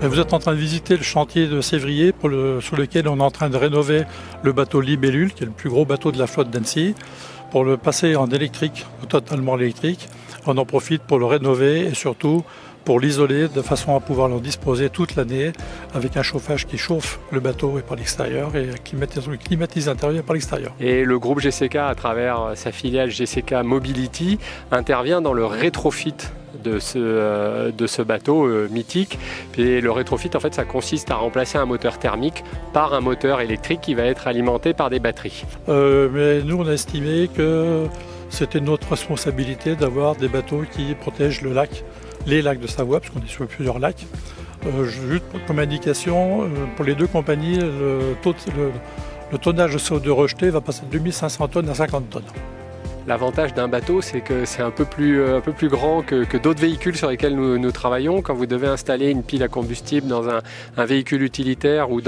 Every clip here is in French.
Vous êtes en train de visiter le chantier de Sévrier sur lequel on est en train de rénover le bateau Libellule, qui est le plus gros bateau de la flotte d'Annecy, pour le passer en électrique, totalement électrique. On en profite pour le rénover et surtout pour l'isoler de façon à pouvoir l'en disposer toute l'année avec un chauffage qui chauffe le bateau et par l'extérieur et climatise l'intérieur par l'extérieur. Et le groupe GCK, à travers sa filiale GCK Mobility, intervient dans le rétrofit de ce bateau mythique. Et le rétrofit, en fait, ça consiste à remplacer un moteur thermique par un moteur électrique qui va être alimenté par des batteries. Mais nous, on a estimé que c'était notre responsabilité d'avoir des bateaux qui protègent les lacs de Savoie, parce qu'on est sur plusieurs lacs. Juste comme indication, pour les deux compagnies, le tonnage de CO2 rejeté va passer de 2500 tonnes à 50 tonnes. L'avantage d'un bateau, c'est que c'est un peu plus grand que d'autres véhicules sur lesquels nous travaillons. Quand vous devez installer une pile à combustible dans un véhicule utilitaire ou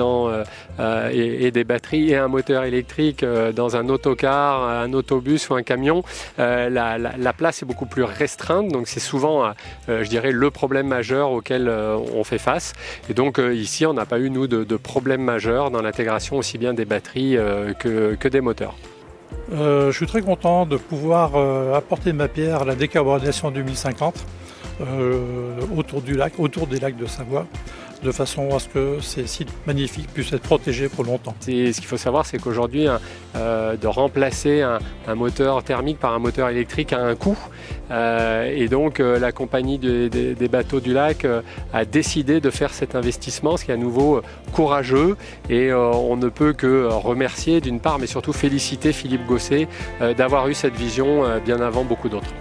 et des batteries et un moteur électrique dans un autocar, un autobus ou un camion, la place est beaucoup plus restreinte. Donc c'est souvent, je dirais, le problème majeur auquel on fait face. Et donc ici, on n'a pas eu, nous, de problème majeur dans l'intégration aussi bien des batteries que des moteurs. Je suis très content de pouvoir apporter ma pierre à la décarbonisation 2050 autour des lacs de Savoie, de façon à ce que ces sites magnifiques puissent être protégés pour longtemps. Ce qu'il faut savoir, c'est qu'aujourd'hui, de remplacer un moteur thermique par un moteur électrique a un coût. Et donc, la compagnie des bateaux du lac a décidé de faire cet investissement, ce qui est à nouveau courageux. Et on ne peut que remercier d'une part, mais surtout féliciter Philippe Gosset d'avoir eu cette vision bien avant beaucoup d'autres.